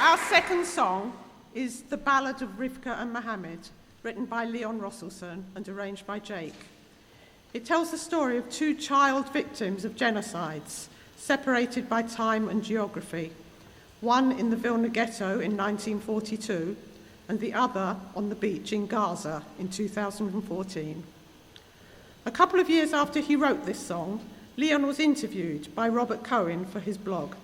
Our second song is The Ballad of Rivka and Mohammed, written by Leon Rosselson and arranged by Jake. It tells the story of two child victims of genocides, separated by time and geography, one in the Vilna ghetto in 1942 and the other on the beach in Gaza in 2014. A couple of years after he wrote this song, Leon was interviewed by Robert Cohen for his blog.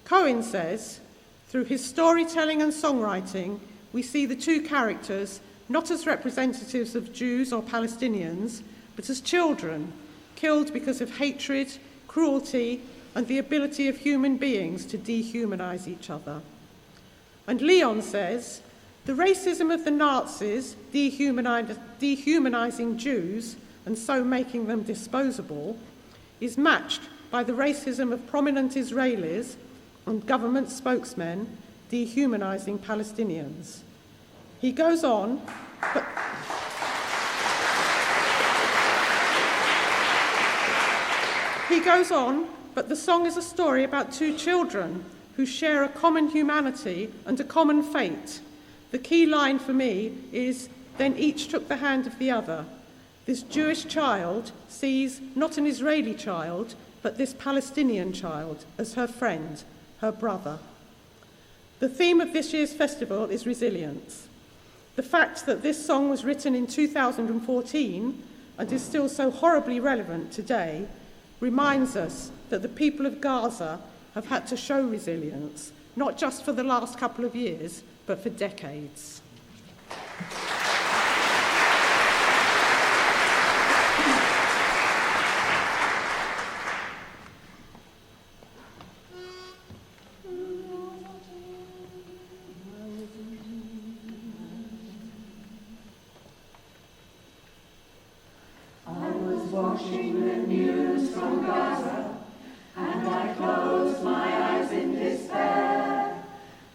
Cohen says, "Through his storytelling and songwriting, we see the two characters not as representatives of Jews or Palestinians, but as children, killed because of hatred, cruelty, and the ability of human beings to dehumanize each other." And Leon says, "The racism of the Nazis dehumanizing Jews and so making them disposable is matched by the racism of prominent Israelis and government spokesmen dehumanizing Palestinians." He goes on, but the song is a story about two children who share a common humanity and a common fate. The key line for me is, "Then each took the hand of the other." This Jewish child sees not an Israeli child, but this Palestinian child as her friend, her brother. The theme of this year's festival is resilience. The fact that this song was written in 2014 and is still so horribly relevant today reminds us that the people of Gaza have had to show resilience, not just for the last couple of years, but for decades. Watching the news from Gaza, and I closed my eyes in despair.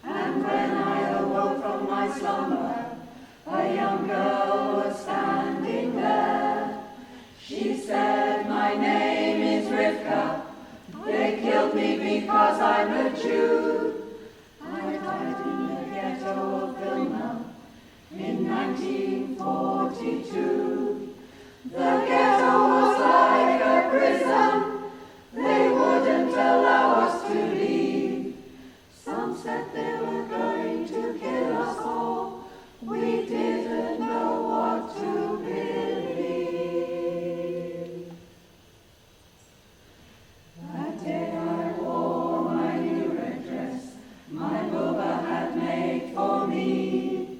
And when I awoke from my slumber, a young girl was standing there. She said, "My name is Rivka. They killed me because I'm a Jew. I died in the ghetto of Vilna in 1942. The ghetto was like a prison. They wouldn't allow us to leave. Some said they were going to kill us all. We didn't know what to believe." That day I wore my new red dress my bubbe had made for me.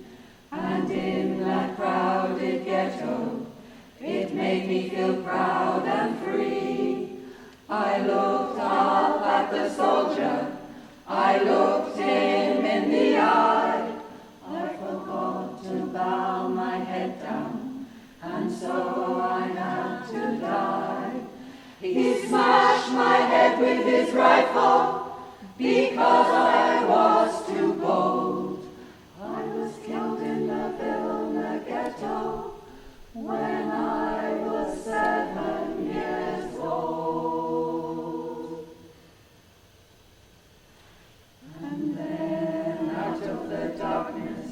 And in that crowded ghetto, it made me feel proud and free. I looked up at the soldier, I looked him in the eye. I forgot to bow my head down, and so I had to die. He smashed my head with his rifle because I was too bold. I was killed in the Vilna ghetto when I was 7 years old. And then out of the darkness,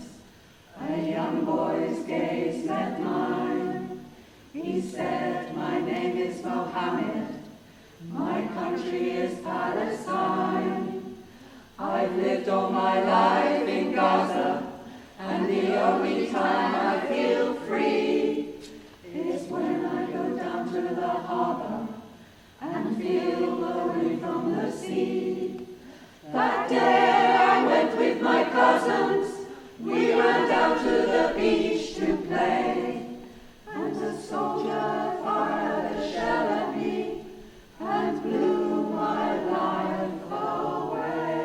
a young boy's gaze met mine. He said, "My name is Mohammed. My country is Palestine. I've lived all my life in Gaza, and the only time I feel free is when I go down to the harbor and feel the wind from the sea." That day I went with my cousins. We ran down to the beach to play, and a soldier fired a shell at me and blew my life away.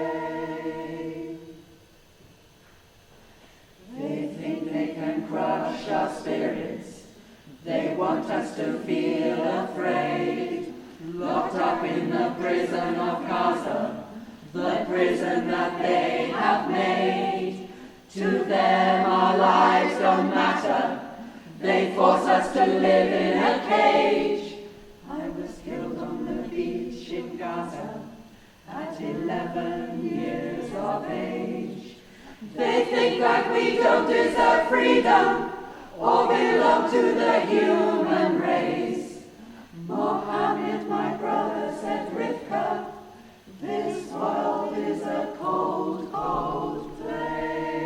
They think they can crush our spirits. They want us to feel afraid, locked up in the prison of Gaza, the prison that they have made. To them our lives don't matter. They force us to live in a cage. I was killed on the beach in Gaza, at 11 years of age. They think that we don't deserve freedom or belong to the human race. Mohammed, my brother, said Rivka, this world is a cold, cold place.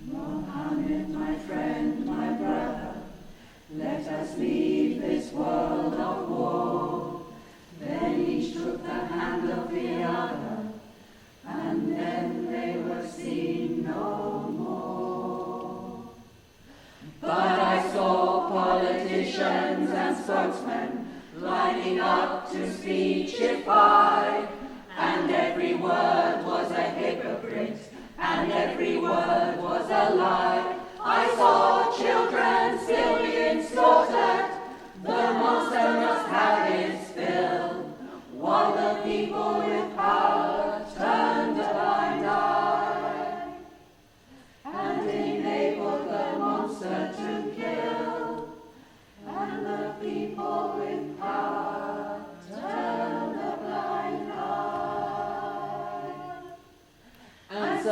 Mohammed, my friend, my brother, let us leave this world of war. Then each took the hand of the other, and then they were seen no more. But I saw politicians and spokesmen lining up to speechify, and every word was a hypocrite, and every word was a lie. I saw children still being slaughtered, the monster must have its fill, while the people with power turned a blind eye and enabled the monster to kill, and the people with power turned a blind eye and